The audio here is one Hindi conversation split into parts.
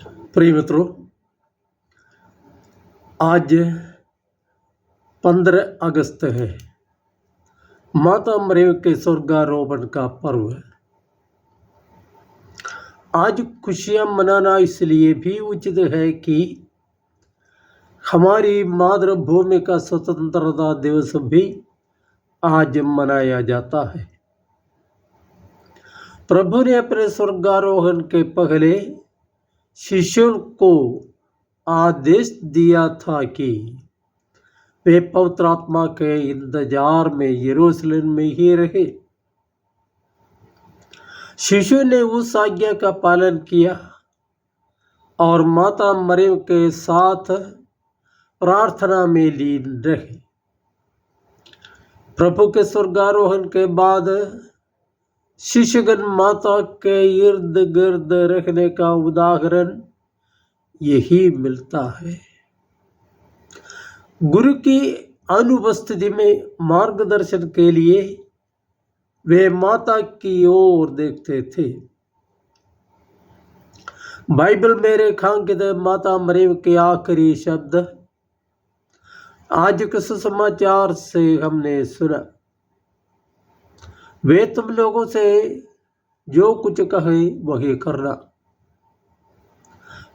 प्रिय मित्रों, आज 15 अगस्त है। माता मरियम के स्वर्गारोपण का पर्व है। आज खुशियां मनाना इसलिए भी उचित है कि हमारी मातृभूमि का स्वतंत्रता दिवस भी आज मनाया जाता है। प्रभु ने अपने स्वर्गारोहण के पहले शिष्यों को आदेश दिया था कि वे पवित्र आत्मा के इंतजार में यरूशलेम में ही रहे। शिशु ने उस आज्ञा का पालन किया और माता मरियम के साथ प्रार्थना में लीन रहे। प्रभु के स्वर्गारोहण के बाद शिशुगण माता के इर्द गिर्द रखने का उदाहरण यही मिलता है। गुरु की अनुपस्थिति में मार्गदर्शन के लिए वे माता की ओर देखते थे। बाइबल में रेखांकित माता मरियम के आखिरी शब्द आज के सुसमाचार से हमने सुना। वे तुम लोगों से जो कुछ कहे वही करना।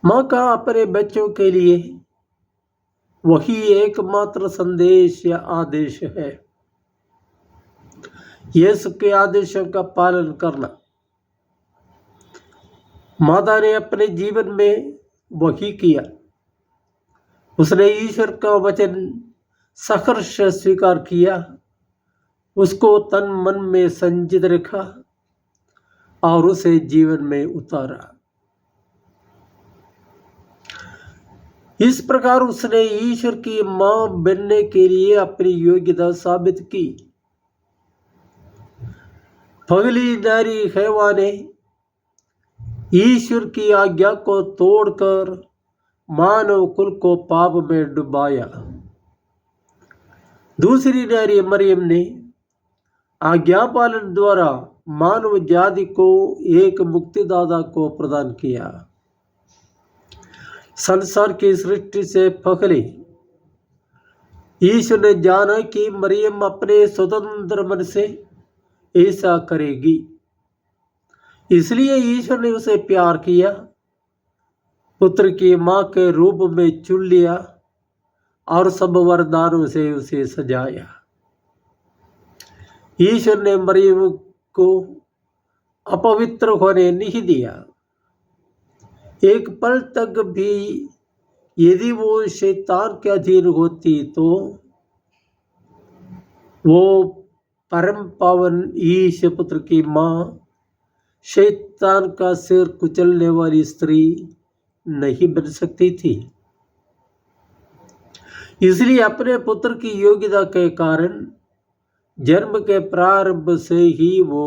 माँ का अपने बच्चों के लिए वही एकमात्र संदेश या आदेश है, यीशु के आदेशों का पालन करना। माता ने अपने जीवन में वही किया। उसने ईश्वर का वचन सहर्ष स्वीकार किया, उसको तन मन में संचित रखा और उसे जीवन में उतारा। इस प्रकार उसने ईश्वर की मां बनने के लिए अपनी योग्यता साबित की। पहली नारी हव्वा ने ईश्वर की आज्ञा को तोड़कर मानव कुल को पाप में डुबाया। दूसरी नारी मरियम ने आज्ञा पालन द्वारा मानव जाति को एक मुक्तिदाता को प्रदान किया। संसार की सृष्टि से पहले ईश्वर ने जाना कि मरियम अपने स्वतंत्र मन से ऐसा करेगी, इसलिए ईश्वर ने उसे प्यार किया, पुत्र की मां के रूप में चुन लिया और सब वरदानों से उसे सजाया। ईश्वर ने मरियम को अपवित्र होने नहीं दिया। एक पल तक भी यदि वो शैतान के अधीन होती तो वो परम पावन ईश्वर पुत्र की मां, शैतान का सिर कुचलने वाली स्त्री नहीं बन सकती थी। इसलिए अपने पुत्र की योग्यता के कारण जन्म के प्रारंभ से ही वो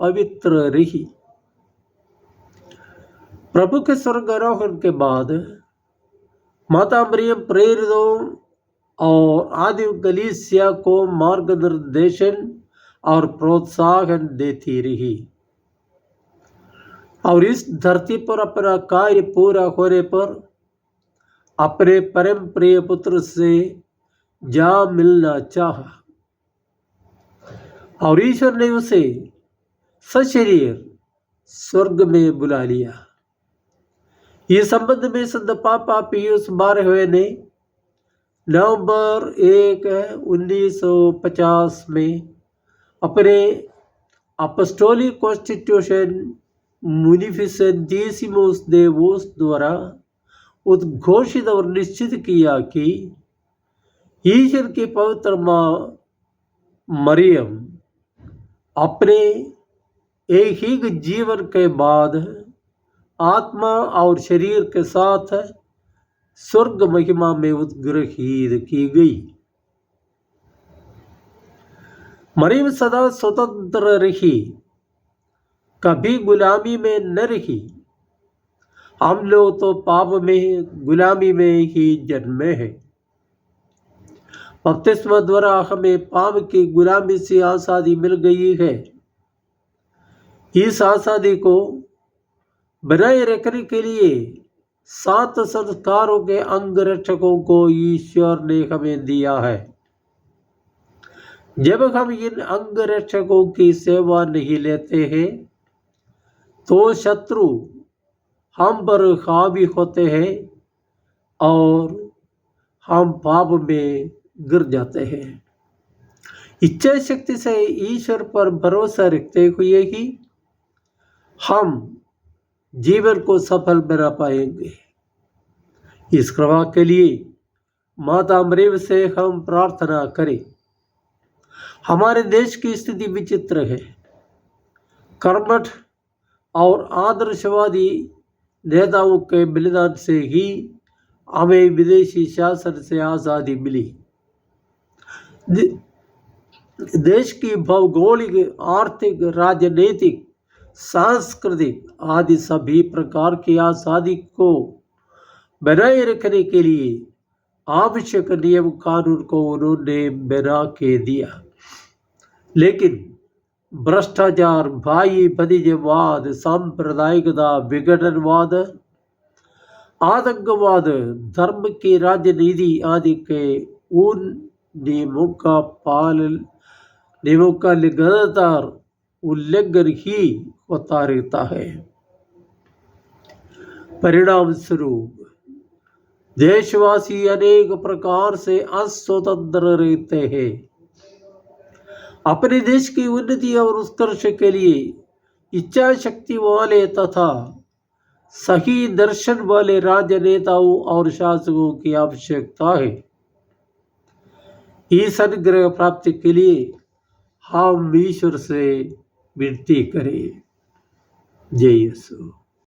पवित्र रही। प्रभु के स्वर्गारोहण के बाद माता मरियम प्रेरितों और आदि कलीसिया को मार्गदर्शन और प्रोत्साहन देती रही और इस धरती पर अपना कार्य पूरा होने पर अपने परम प्रिय पुत्र से जा मिलना चाहा और ईश्वर ने उसे सशरीर स्वर्ग में बुला लिया। इस संबंध में संत पापा पियूस 12वें ने नवंबर 1, 1950 में अपने अपोस्टोलिक कॉन्स्टिट्यूशन मुनिफिसेंटिसिमुस देवोस द्वारा उद्घोषित और निश्चित किया कि ईश्वर की पवित्र मां मरियम अपने एक ही जीवन के बाद आत्मा और शरीर के साथ स्वर्ग महिमा में उत्ग्रहित की गई। मरियम सदा स्वतंत्र रही, कभी गुलामी में न रही। हम लोग तो पाप में, गुलामी में ही जन्मे हैं। बपतिस्मा द्वारा हमें पाप की गुलामी से आज़ादी मिल गई है। इस आज़ादी को बनाए रखने के लिए 7 संस्कारों के अंगरक्षकों को ईश्वर ने हमें दिया है। जब हम इन अंगरक्षकों की सेवा नहीं लेते हैं तो शत्रु हम पर हावी होते हैं और हम पाप में गिर जाते हैं। इच्छा शक्ति से ईश्वर पर भरोसा रखते हुए ही हम जीवन को सफल बना पाएंगे। इस कृपा के लिए माता मरियम से हम प्रार्थना करें। हमारे देश की स्थिति विचित्र है। कर्मठ और आदर्शवादी नेताओं के बलिदान से ही हमें विदेशी शासन से आज़ादी मिली। देश की भौगोलिक, आर्थिक, राजनीतिक, सांस्कृतिक आदि सभी प्रकार की आज़ादी को बनाए रखने के लिए आवश्यक नियम कानून को उन्होंने बना के दिया। लेकिन भ्रष्टाचार, भाई भतीजेवाद, सांप्रदायिकता, विघटनवाद, आतंकवाद, धर्म की राजनीति आदि के उन नियमों का लगातार उल्लंघन ही होता रहता है। परिणाम स्वरूप देशवासी अनेक प्रकार से अस्वतंत्र रहते हैं। अपने देश की उन्नति और उत्कर्ष के लिए इच्छा शक्ति वाले तथा सही दर्शन वाले राजनेताओं और शासकों की आवश्यकता है। इस अनुग्रह प्राप्ति के लिए हम ईश्वर से विनती करें। जय यीशु।